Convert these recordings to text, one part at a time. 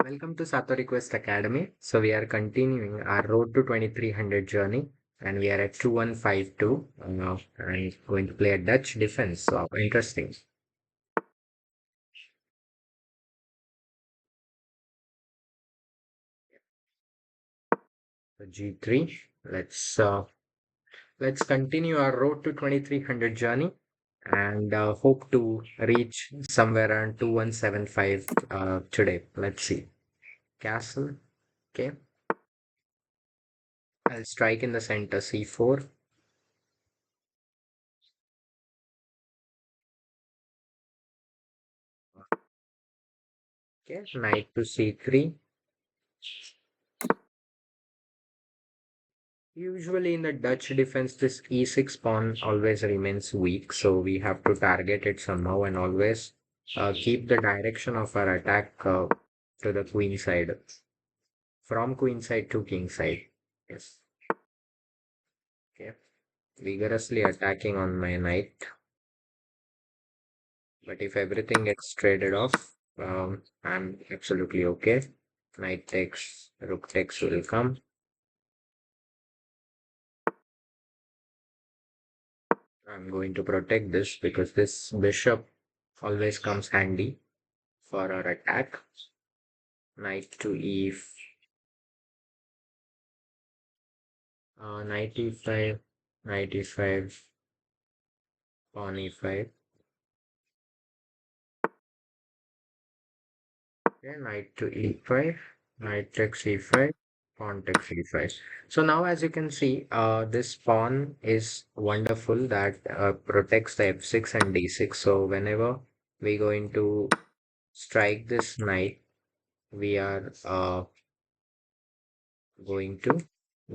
Welcome to SatoriQuest Academy. So we are continuing our road to 2300 journey, and we are at 2152 and going to play a Dutch defense. So interesting. So G3. Let's continue our road to 2300 journey and hope to reach somewhere around 2175 today. Let's see. Castle. Okay. I'll strike in the center C4. Okay. Knight to C3. Usually in the Dutch defense, this e6 pawn always remains weak, so we have to target it somehow and always keep the direction of our attack to the queen side, from queen side to king side. Yes. Okay. Vigorously attacking on my knight, but if everything gets traded off, I'm absolutely okay. Knight takes, rook takes will come. I'm going to protect this because this bishop always comes handy for our attack. Knight to knight e5, knight e5, pawn e5. Okay, knight to e5, knight takes e5, pawn takes e5. So now as you can see, this pawn is wonderful that protects the f6 and d6. So whenever we going to strike this knight, we are going to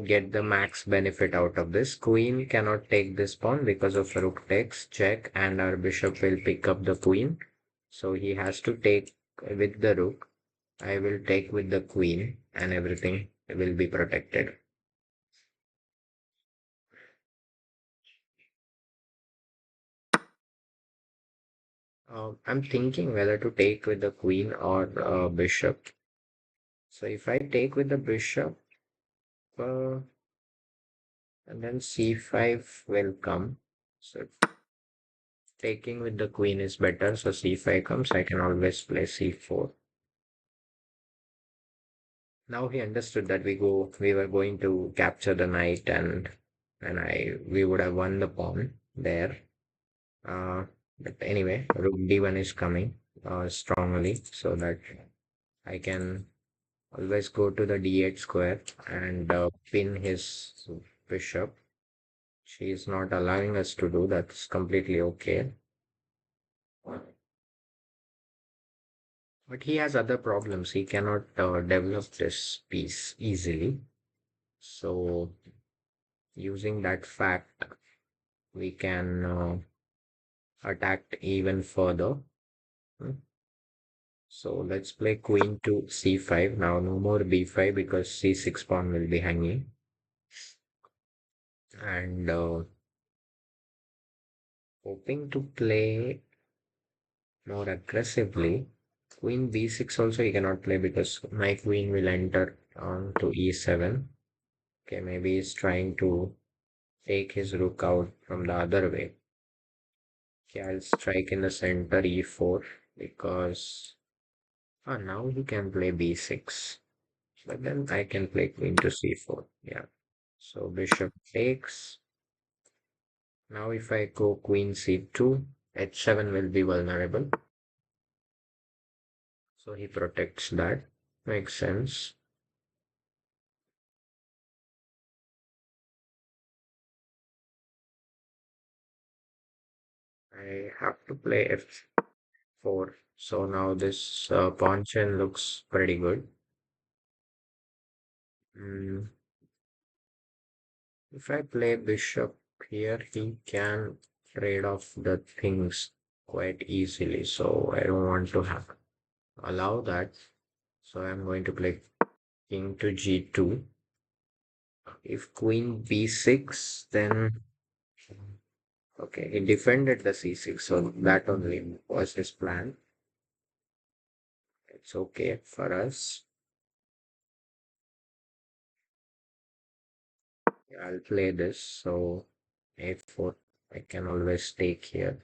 get the max benefit out of this. Queen cannot take this pawn because of rook takes check and our bishop will pick up the queen. So he has to take with the rook. I will take with the queen and everything will be protected. I'm thinking whether to take with the queen or bishop. So if I take with the bishop, uh, and then c5 will come. So taking with the queen is better. So c5 comes, I can always play c4. Now he understood that we were going to capture the knight and we would have won the pawn there. But anyway, rook d1 is coming strongly so that I can always go to the d8 square and pin his bishop. She is not allowing us to do that's completely okay. But he has other problems. He cannot develop this piece easily. So using that fact, we can attack even further. Hmm. So let's play queen to c5. Now no more b5 because c6 pawn will be hanging. And hoping to play more aggressively. Queen b6 also he cannot play because my queen will enter on to e7. Okay, maybe he's trying to take his rook out from the other way. Okay, I'll strike in the center e4 because now he can play b6. But then I can play queen to c4. Yeah. So bishop takes. Now if I go queen c2, h7 will be vulnerable. So he protects that. Makes sense. I have to play f4. So now this pawn chain looks pretty good. Mm, if I play bishop here, he can trade off the things quite easily. So I don't want to allow that. So I'm going to play king to g2. If queen b6, then okay, he defended the c6, so that only was his plan. It's okay for us. I'll play this. So a4, I can always take here.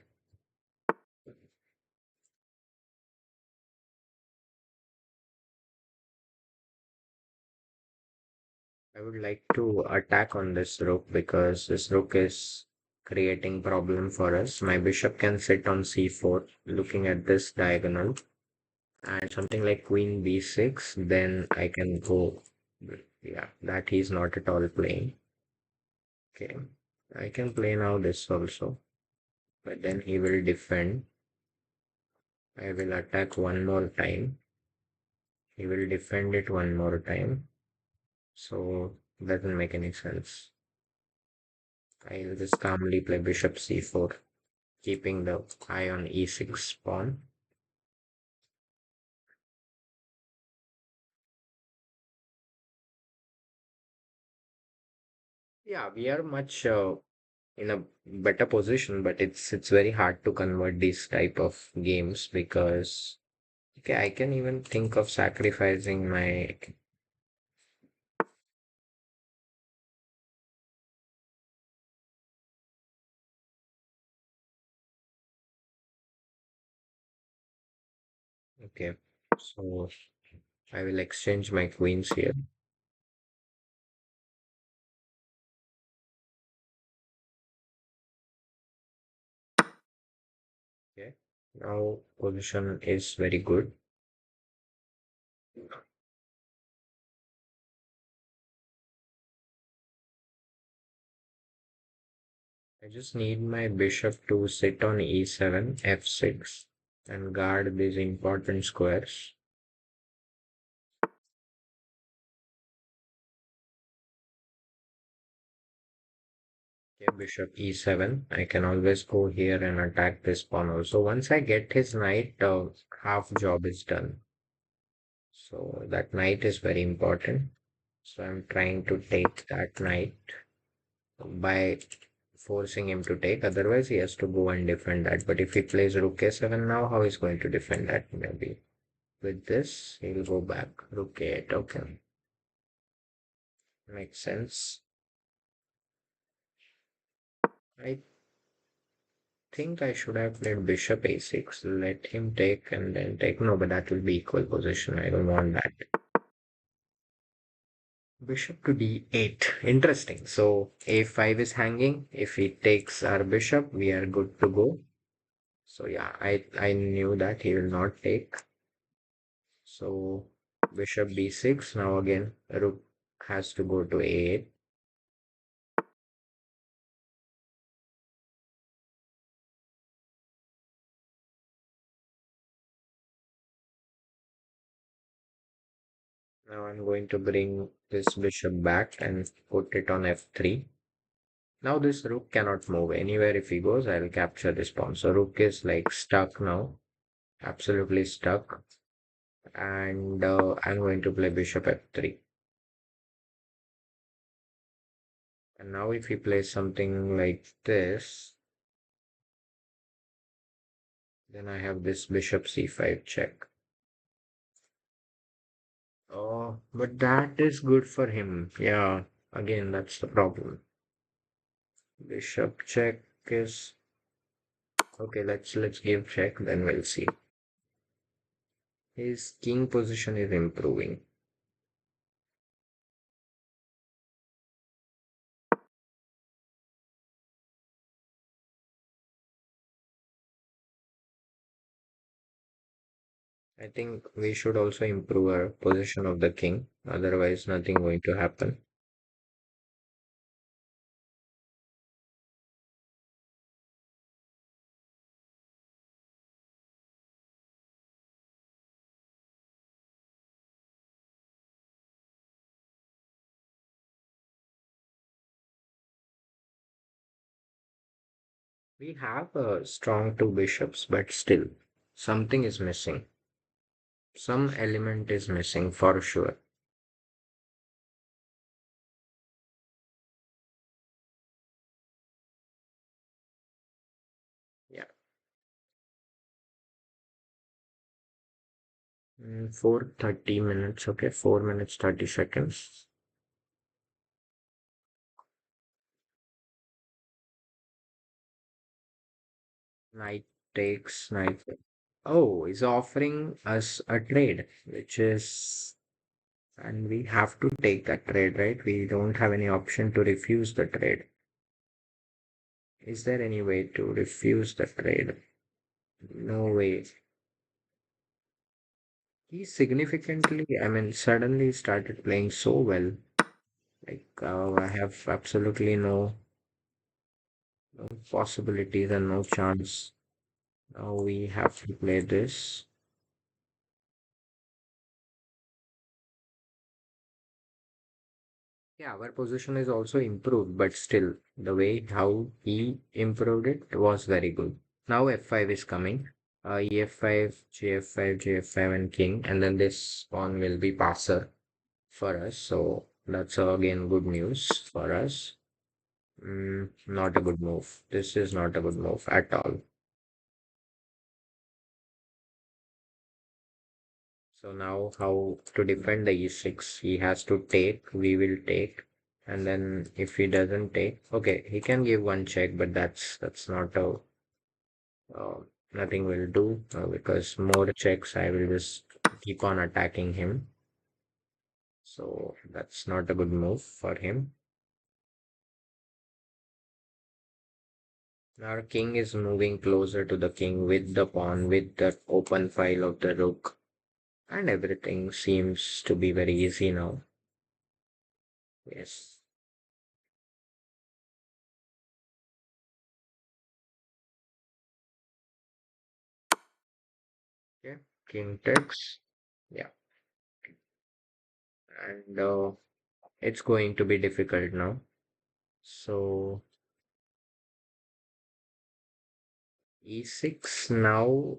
I would like to attack on this rook because this rook is creating problem for us. My bishop can sit on c4, looking at this diagonal, and something like queen b6, then I can go. Yeah, that he's not at all playing. Okay, I can play now this also, but then he will defend. I will attack one more time. He will defend it one more time. So doesn't make any sense. I'll just calmly play bishop c4, keeping the eye on e6 pawn. Yeah, we are much in a better position, but it's very hard to convert these type of games because okay, I can even think of sacrificing my. Okay, so I will exchange my queens here. Okay, now position is very good. I just need my bishop to sit on e7, f6, and guard these important squares. Okay, bishop e7. I can always go here and attack this pawn also. Once I get his knight, half job is done. So that knight is very important. So I'm trying to take that knight by forcing him to take. Otherwise, he has to go and defend that. But if he plays rook a7 now, how is going to defend that? Maybe with this, he'll go back. Rook a8. Okay, makes sense. I think I should have played bishop a6. Let him take and then take. No, but that will be equal position. I don't want that. Bishop to d8. Interesting. So a5 is hanging. If he takes our bishop, we are good to go. So yeah, I knew that he will not take. So bishop b6. Now again, rook has to go to a8. Now I'm going to bring this bishop back and put it on f3. Now this rook cannot move anywhere. If he goes, I'll capture this pawn. So rook is like stuck now, absolutely stuck. And I'm going to play bishop f3. And now if he plays something like this, then I have this bishop c5 check. Oh, but that is good for him. Yeah, again, that's the problem. Bishop check is okay. Let's give check, then we'll see. His king position is improving. I think we should also improve our position of the king. Otherwise, nothing going to happen. We have a strong two bishops, but still, something is missing. Some element is missing for sure. Yeah. For 30 minutes, okay, 4 minutes 30 seconds. Knight takes knight. Oh, he's offering us a trade, which is, and we have to take that trade, right? We don't have any option to refuse the trade. Is there any way to refuse the trade? No way. He significantly, I mean, suddenly started playing so well. Like, I have absolutely no possibilities and no chance. Now we have to play this. Yeah, our position is also improved, but still, the way how he improved it was very good. Now f5 is coming. E5, G5, G5, and king, and then this pawn will be passer for us. So that's again good news for us. Not a good move. This is not a good move at all. So now how to defend the e6? He has to take, we will take. And then if he doesn't take, okay, he can give one check, but that's not a uh, nothing will do because more checks I will just keep on attacking him. So that's not a good move for him. Our king is moving closer to the king with the pawn, with the open file of the rook, and everything seems to be very easy now. Yes. Okay. King takes. Yeah. And it's going to be difficult now. So e6 now.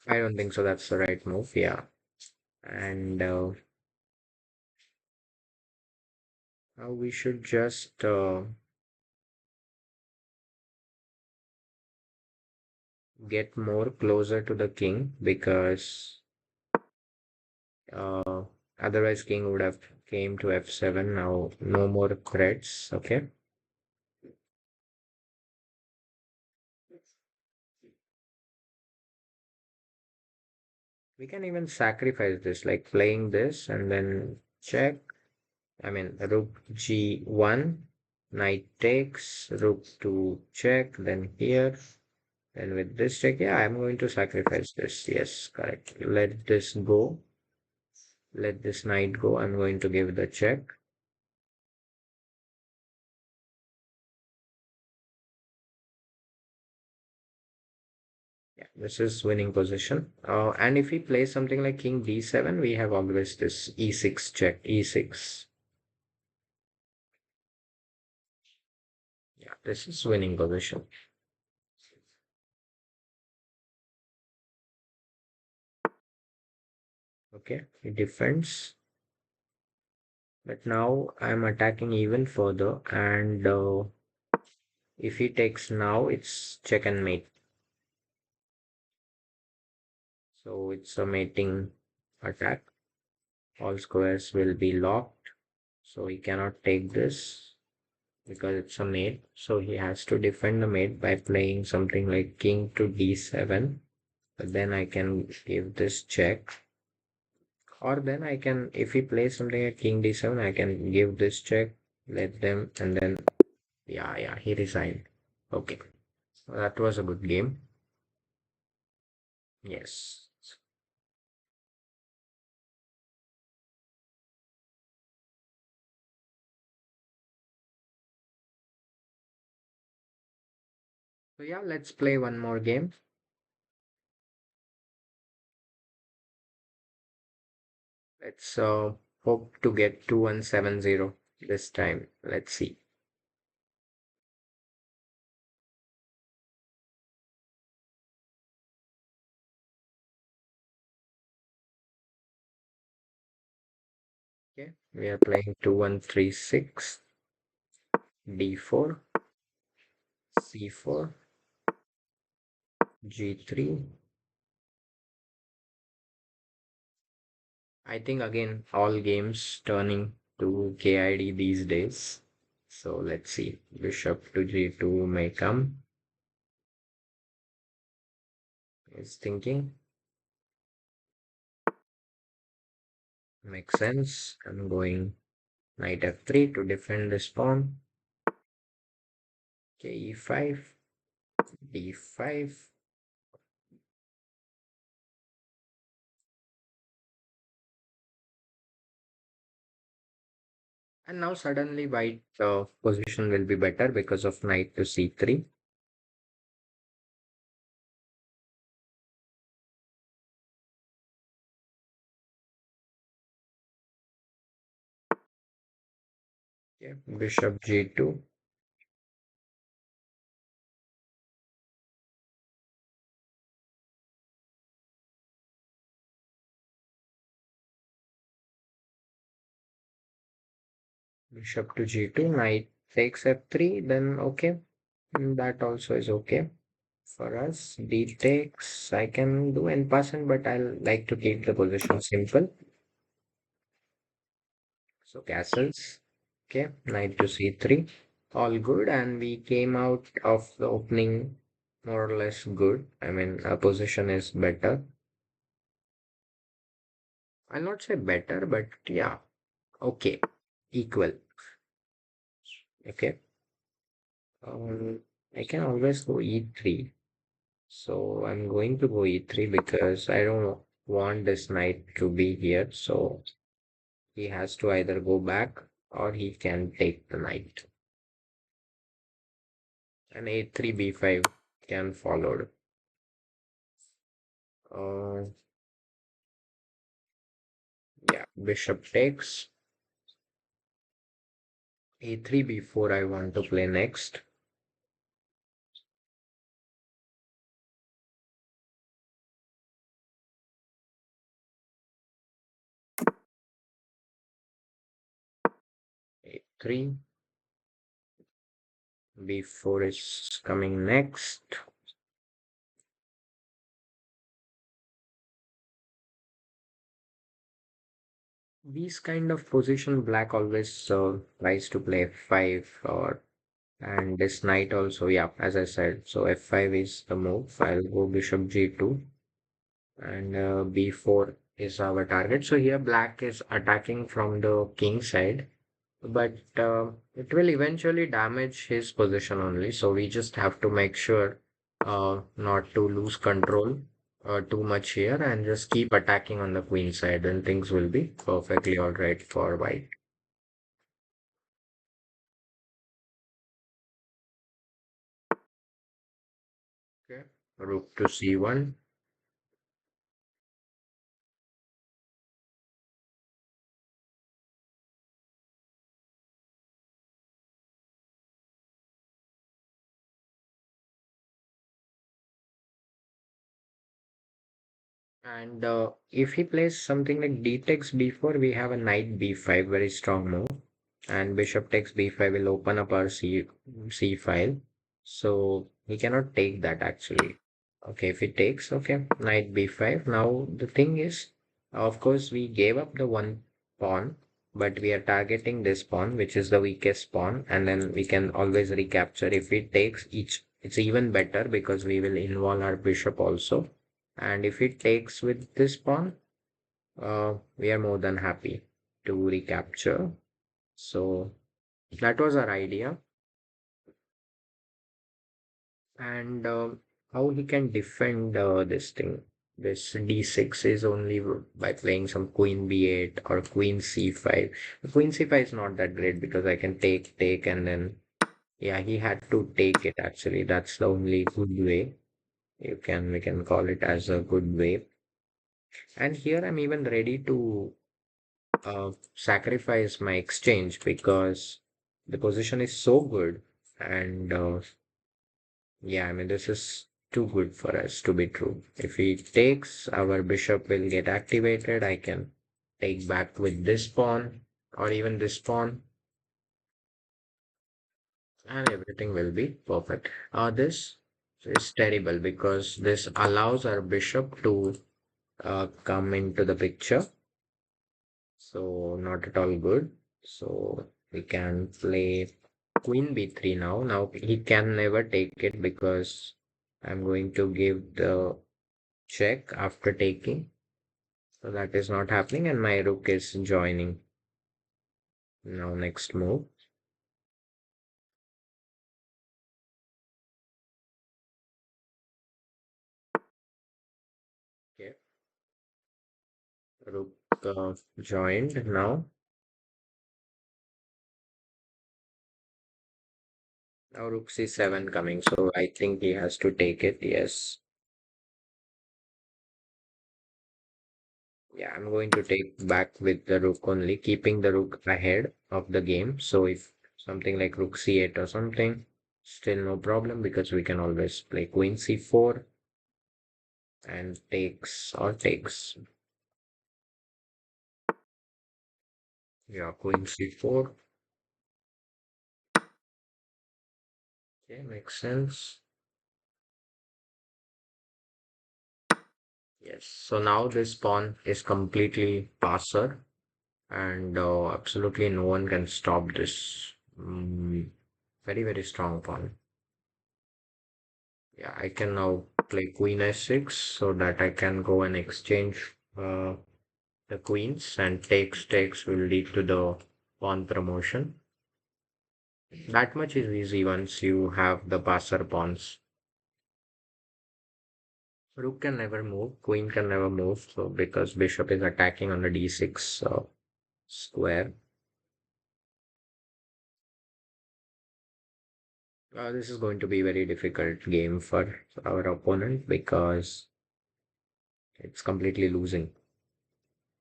I don't think so. That's the right move. Yeah. And now we should just get more closer to the king because uh, otherwise king would have came to f7. Now no more threats. Okay. We can even sacrifice this, like playing this and then check. I mean, rook g1, knight takes, rook to check, then here, and with this check, yeah, I'm going to sacrifice this. Yes, correct. Let this go. Let this knight go. I'm going to give the check. Yeah, this is winning position. And if we play something like king d7, we have always this e6 check, e6. Yeah, this is winning position. Okay, he defends. But now I'm attacking even further, and if he takes now, it's check and mate. So it's a mating attack. All squares will be locked. So he cannot take this because it's a mate. So he has to defend the mate by playing something like king to d7. But then I can give this check. Or then I can, if he plays something like king d7, I can give this check, let them, and then, yeah, he resigned. Okay. That was a good game. Yes. So yeah, let's play one more game. Let's hope to get 2170 this time. Let's see. Okay, we are playing 2136, d4, c4, g3, I think again all games turning to KID these days. So let's see. Bishop to G2 may come. Is thinking. Makes sense. I'm going knight F3 to defend this pawn. Okay, E5, D5. And now suddenly white position will be better because of knight to C3. Okay, bishop G2. Bishop to G2. Knight takes F3. Then okay. That also is okay for us. D takes. I can do n percent, but I'll like to keep the position simple. So castles. Okay, knight to C3. All good, and we came out of the opening more or less good. I mean, our position is better. I'll not say better, but yeah, okay, equal. Okay. I can always go E3. So I'm going to go E3 because I don't want this knight to be here. So he has to either go back or he can take the knight. And A3 B5 can follow. Uh, yeah, bishop takes. A3 B4 I want to play next. A3. B4 is coming next. These kind of position black always tries to play F5 or and this knight also, yeah, as I said. So F5 is the move. I'll go bishop G2 and B4 is our target. So here black is attacking from the king side, but it will eventually damage his position only. So we just have to make sure not to lose control too much here and just keep attacking on the queen side, and things will be perfectly all right for white. Okay. Rook to C1. And if he plays something like d takes b4, we have a knight b5, very strong move. And bishop takes b5 will open up our c file. So he cannot take that actually. Okay, if he takes, okay, knight b5. Now the thing is, of course, we gave up the one pawn, but we are targeting this pawn, which is the weakest pawn, and then we can always recapture. If he takes each, it's even better because we will involve our bishop also. And if it takes with this pawn, we are more than happy to recapture. So that was our idea. And how he can defend this thing. This d6 is only by playing some queen b8 or queen c5. Queen c5 is not that great because I can take, and then, yeah, he had to take it actually. That's the only good way. We can call it as a good way. And here I'm even ready to sacrifice my exchange because the position is so good. And yeah, I mean, this is too good for us to be true. If he takes, our bishop will get activated. I can take back with this pawn or even this pawn, and everything will be perfect. This is terrible because this allows our bishop to come into the picture. So not at all good. So we can play queen b3 now. Now he can never take it because I'm going to give the check after taking. So that is not happening, and my rook is joining. Now next move. Okay. Rook joined now. Now rook c7 coming, so I think he has to take it. Yes. Yeah, I'm going to take back with the rook only, keeping the rook ahead of the game. So if something like rook c8 or something, still no problem because we can always play queen c4 and takes or takes. Yeah, queen c4. Okay, makes sense. Yes. So now this pawn is completely passer, and absolutely no one can stop this. Very, very strong pawn. Yeah, I can now play queen s6 so that I can go and exchange the queens, and takes will lead to the pawn promotion. That much is easy once you have the passer pawns. Rook can never move, queen can never move, so because bishop is attacking on the d6 square. This is going to be a very difficult game for our opponent because it's completely losing.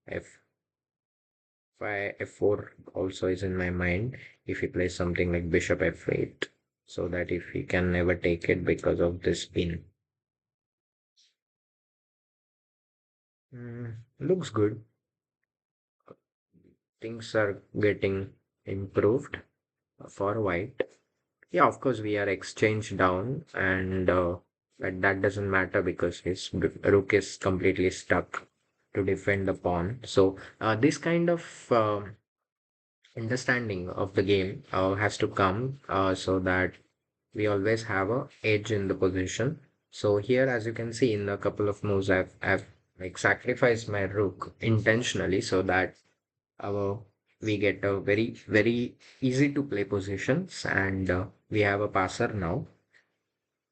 F f4 also is in my mind if he plays something like bishop f8, so that if he can never take it because of this pin. Looks good. Things are getting improved for white. Yeah, of course we are exchanged down, and but that doesn't matter because his rook is completely stuck to defend the pawn. So this kind of understanding of the game has to come so that we always have a edge in the position. So here, as you can see in a couple of moves, I've like sacrificed my rook intentionally so that our we get a very very easy to play positions, and we have a passer now,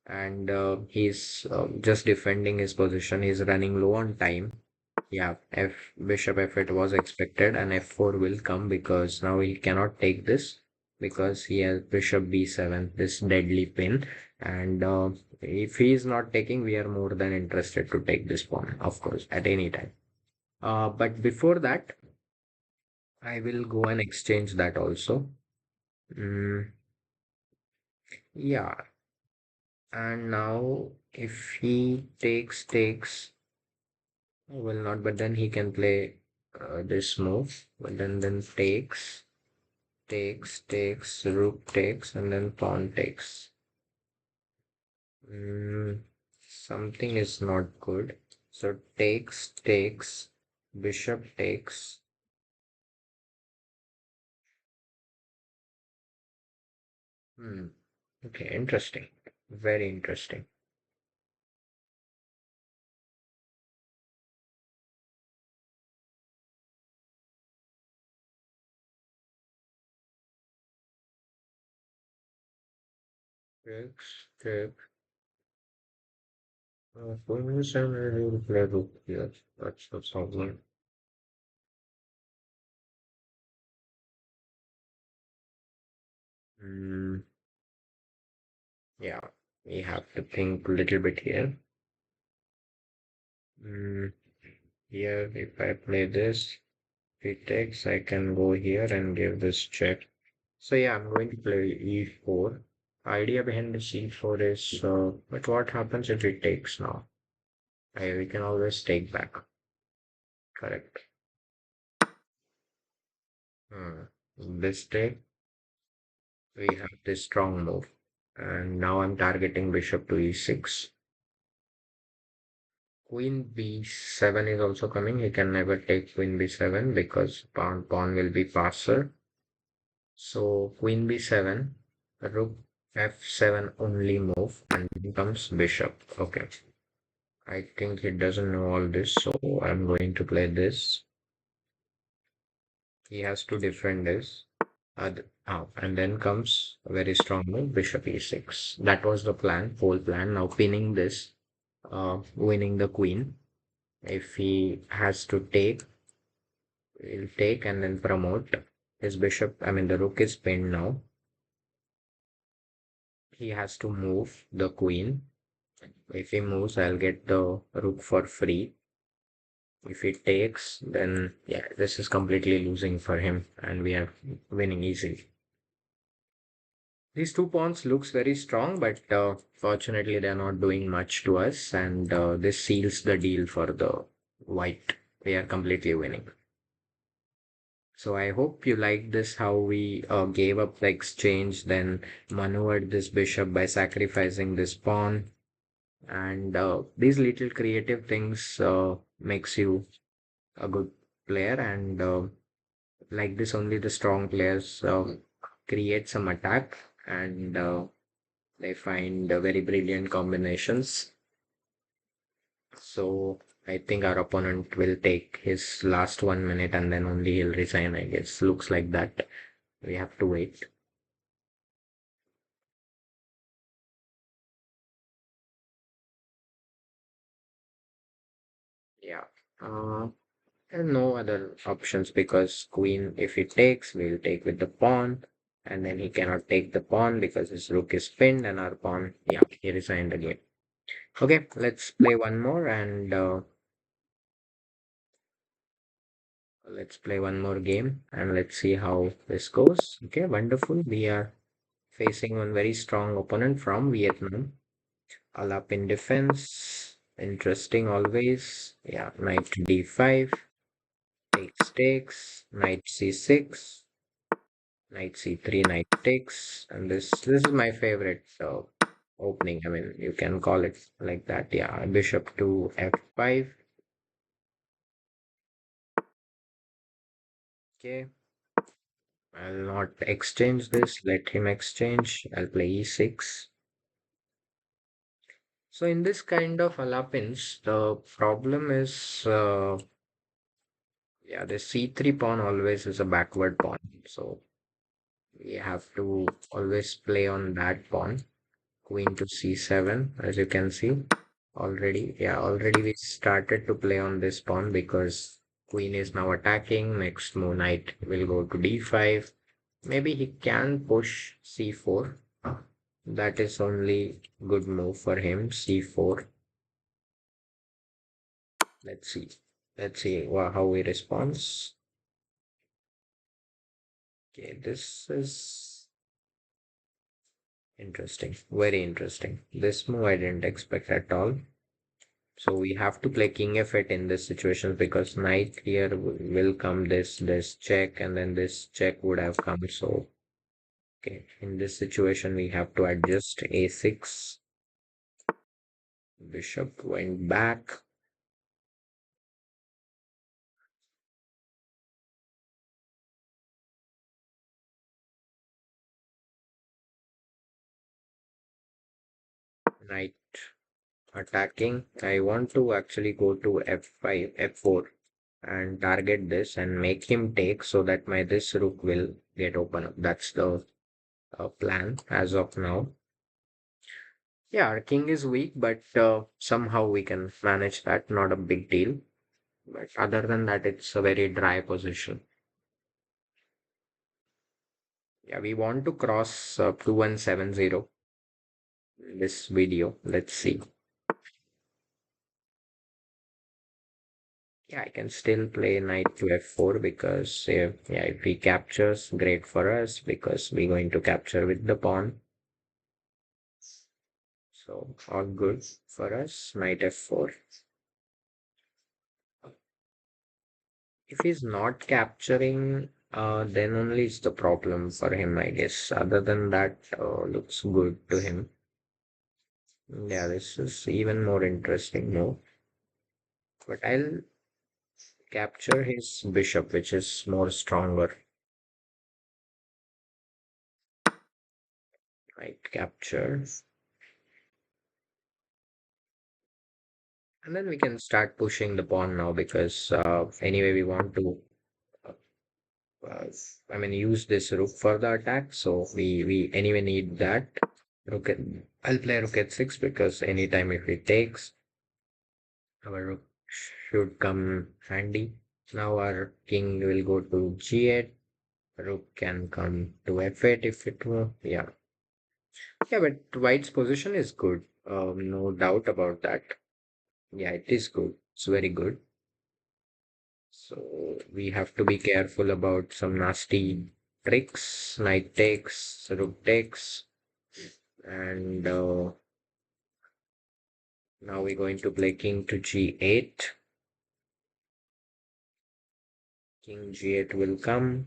and he's just defending his position. He's running low on time. Yeah, F bishop f8 was expected, and f4 will come because now he cannot take this because he has bishop b7, this deadly pin. And if he is not taking, we are more than interested to take this pawn, of course, at any time. But before that, I will go and exchange that also. Mm, yeah, and now if he takes, will not, but then he can play this move, but then takes, rook takes, and then pawn takes. Mm, something is not good. So takes, bishop takes. Hmm. Okay, interesting. Very interesting. Takes. For reason, I will play rook here. That's the problem. Mm, yeah, we have to think a little bit here. Mm, here, if I play this, if he takes, I can go here and give this check. So yeah, I'm going to play e4. Idea behind this e4 is, but what happens if he takes now? We can always take back. Correct. Hmm. This take, we have this strong move. And now I'm targeting bishop to e6. Queen b7 is also coming. He can never take queen b7 because pawn will be faster. So queen b7, rook f7 only move, and then comes bishop. Okay. I think he doesn't know all this, so I'm going to play this. He has to defend this. And then comes a very strong move, bishop e6. That was the plan, whole plan. Now pinning this, winning the queen. If he has to take, he'll take and then promote his bishop. I mean, the rook is pinned now. He has to move the queen. If he moves, I'll get the rook for free. If he takes, then yeah, this is completely losing for him, and we are winning easily. These two pawns looks very strong, but fortunately they're not doing much to us, and this seals the deal for the white. We are completely winning. So I hope you like this how we gave up the exchange, then maneuvered this bishop by sacrificing this pawn, and these little creative things makes you a good player, and like this only the strong players create some attack, and they find very brilliant combinations. So I think our opponent will take his last 1 minute and then only he'll resign, I guess. Looks like that. We have to wait. Yeah. And no other options because queen, if he takes, we'll take with the pawn. And then he cannot take the pawn because his rook is pinned and our pawn, yeah, he resigned the game. Okay, let's play one more and let's play one more game and let's see how this goes. Okay, wonderful. We are facing one very strong opponent from Vietnam. All up in defense. Interesting always. Yeah, knight d5, takes, knight c6, knight c3, knight takes, and this is my favorite opening. I mean, you can call it like that. Yeah, bishop to f5. Okay, I'll not exchange this. Let him exchange. I'll play e6. So in this kind of alapins, the problem is, yeah, the c3 pawn always is a backward pawn. So we have to always play on that pawn. Queen to c7, as you can see already. Yeah, already we started to play on this pawn because queen is now attacking. Next move, knight will go to d5. Maybe he can push c4. That is only good move for him, c4. Let's see. Let's see how he responds. Okay, this is interesting. Very interesting. This move I didn't expect at all. So we have to play king f8 in this situation because knight here will come this check and then this check would have come. So okay, in this situation we have to adjust a6. Bishop went back. Knight attacking. I want to actually go to f5, f4 and target this and make him take so that my this rook will get open up. That's the plan as of now. Yeah, our king is weak, but somehow we can manage that. Not a big deal. But other than that, it's a very dry position. Yeah, we want to cross 2170 this video. Let's see. Yeah, I can still play knight to f4 because yeah, if he captures, great for us because we're going to capture with the pawn. So all good for us. Knight f4. If he's not capturing, then only it's the problem for him, I guess. Other than that, looks good to him. Yeah, this is even more interesting. No. But I'll capture his bishop, which is more stronger. Right, capture. And then we can start pushing the pawn now because anyway we want to uh, I mean use this rook for the attack. So we anyway need that. Rook at, I'll play rook at 6 because anytime if it takes, our rook should come handy. Now our king will go to g8. Rook can come to f8 if it were. Yeah. Yeah, but white's position is good. No doubt about that. Yeah, it is good. It's very good. So we have to be careful about some nasty tricks. Knight takes, rook takes, and now we're going to play king to g8. King g8 will come.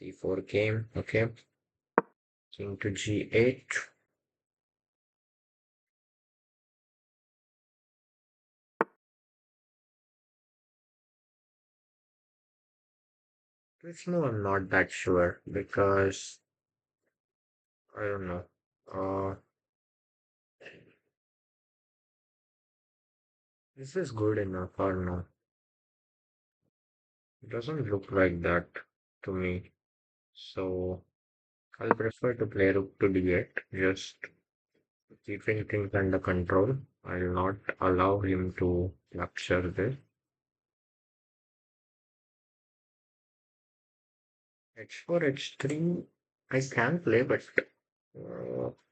c4 came. Okay. King to g8. This no, I'm not that sure because I don't know. Uh, is this good enough or no? It doesn't look like that to me. So I'll prefer to play rook to d8, just keeping things under control. I'll not allow him to capture this. H4, H3, I can play, but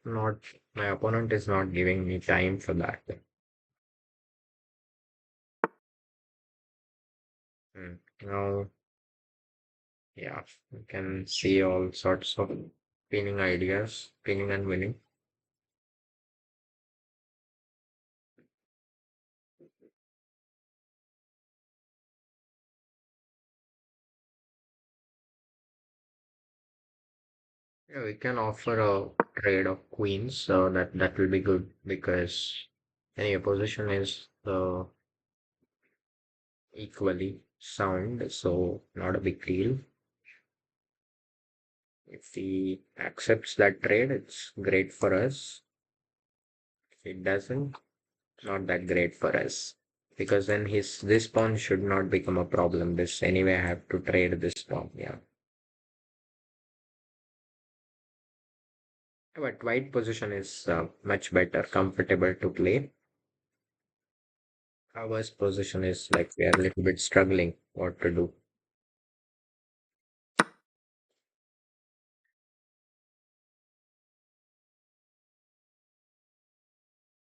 not my opponent is not giving me time for that. Now, yeah, you can see all sorts of pinning ideas, pinning and winning. Yeah, we can offer a trade of queens, so that will be good because any opposition is equally sound, so not a big deal. If he accepts that trade, it's great for us. If it doesn't, not that great for us. Because then his this pawn should not become a problem. This anyway I have to trade this pawn. Yeah. But white position is much better, comfortable to play. Our position is like we are a little bit struggling what to do.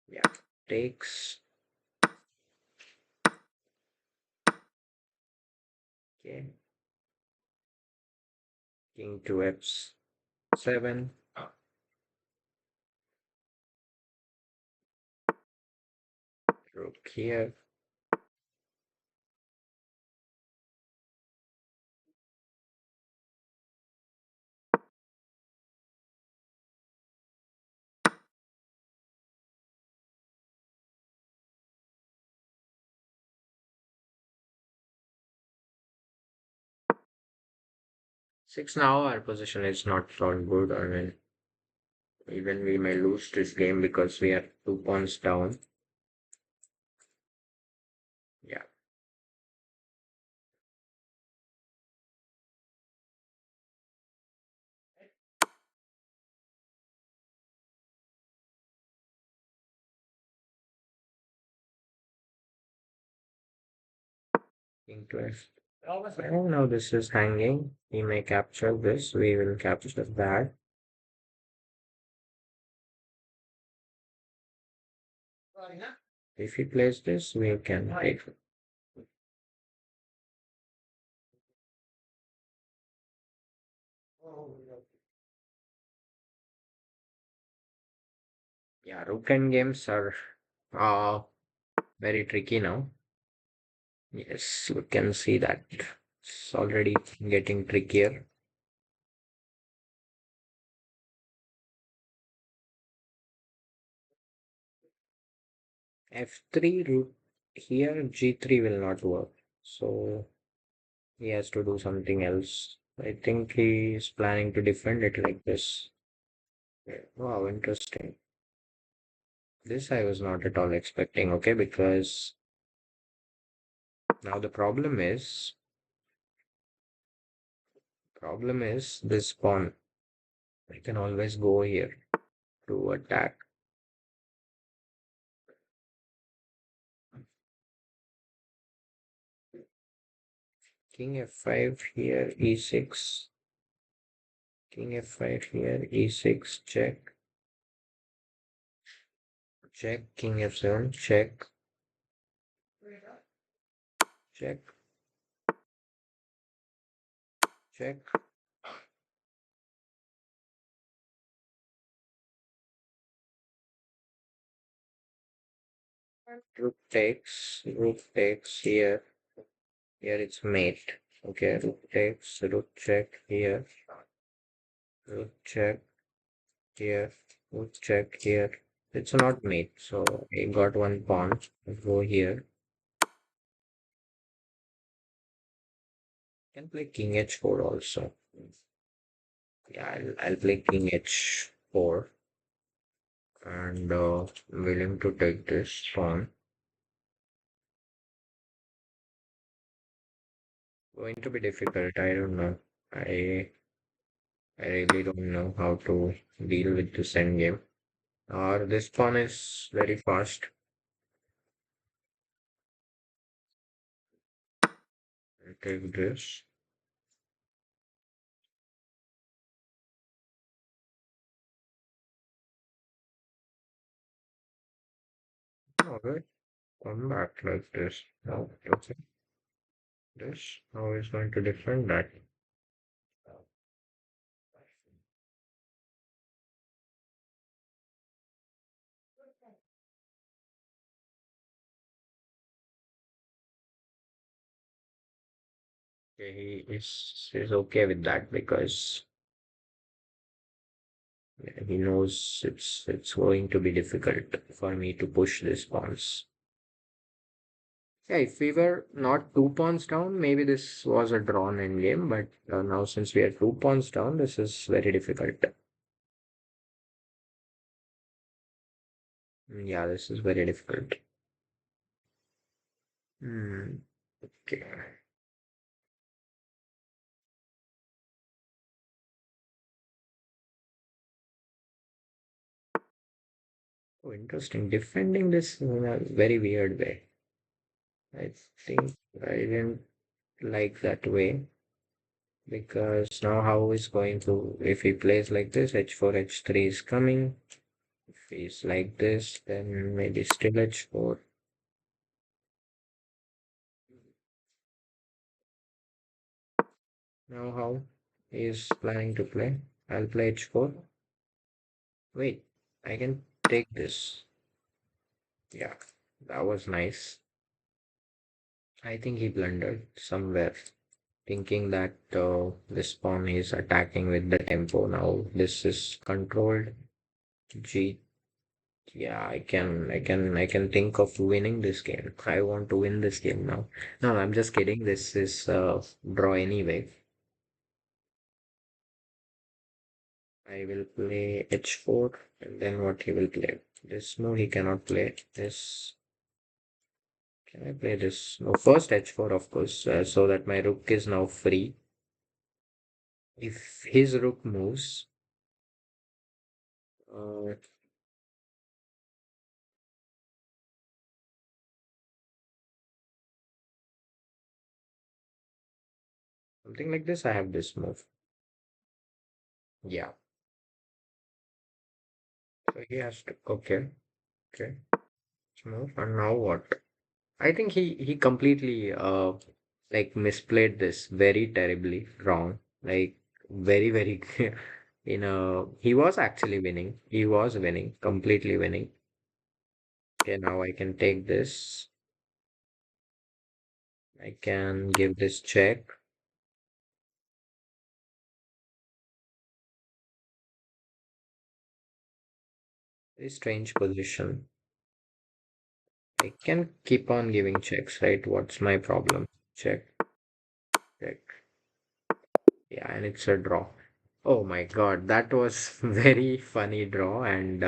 Yeah. Takes. Okay. King to f7. Rook here. 6 now our position is not so good. I mean, even we may lose this game because we are 2 pawns down. Yeah. King to f. Oh no, this is hanging. We may capture this. We will capture that. If he plays this, we can take. Yeah, rook and games are uh, very tricky now. Yes, you can see that it's already getting trickier. F3 root here, G3 will not work. So he has to do something else. I think he is planning to defend it like this. Wow, interesting. This I was not at all expecting, okay, because now the problem is this pawn. I can always go here to attack. King F5 here, E6. King F5 here, E6, check, check, King F7, check, check, check. Rook takes here. Here it's mate. Okay, rook takes, rook check here, rook check here, rook check here. It's not mate, so I got one pawn. Go here. Can play king h4 also. Yeah, I'll play king h4 and willing to take this pawn. Going to be difficult. I don't know. I I really don't know how to deal with this endgame. Or this pawn is very fast. I take this. Alright, come back like this. Now, okay. This. How is going to defend that? Okay, he's okay with that because he knows it's going to be difficult for me to push this pawns. Yeah, if we were not two pawns down, maybe this was a drawn endgame, but now since we are two pawns down, this is very difficult. Yeah, this is very difficult. Hmm. Okay. Oh, interesting. Defending this in a very weird way. I think I didn't like that way because now how is going to, if he plays like this, h4, h3 is coming. If he's like this, then maybe still h4. Now how he is planning to play? I'll play h4. Wait, I can take this. Yeah, that was nice. I think he blundered somewhere, thinking that this pawn is attacking with the tempo. Now this is controlled. G. Yeah, I can think of winning this game. I want to win this game now. No, I'm just kidding. This is draw anyway. I will play h4 and then what he will play. This no, he cannot play this. Can I play this? No, first h4 of course, so that my rook is now free. If his rook moves, uh, something like this, I have this move. Yeah, so he has to. Okay, okay. Let's move. And now what? I think he completely like misplayed this very terribly wrong. Like very he was actually winning. He was winning, completely winning. Okay, now I can take this. I can give this check. Very strange position. I can keep on giving checks, right? What's my problem? Check, check. Yeah, and it's a draw. Oh my God, that was very funny draw, and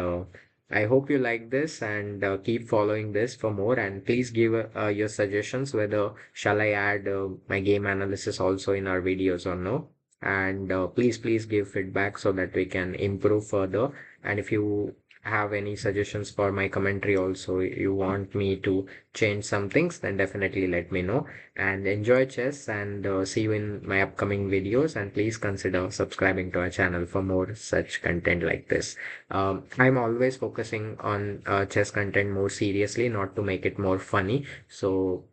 I hope you like this and keep following this for more. And please give your suggestions whether shall I add my game analysis also in our videos or no. And please give feedback so that we can improve further. And if you have any suggestions for my commentary also, you want me to change some things, then definitely let me know. And enjoy chess, and see you in my upcoming videos, and please consider subscribing to our channel for more such content like this. I'm always focusing on chess content more seriously, not to make it more funny. So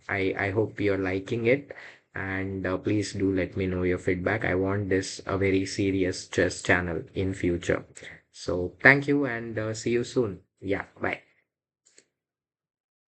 I hope you're liking it, and please do let me know your feedback. I want this a very serious chess channel in future. So thank you, and see you soon. Yeah, bye.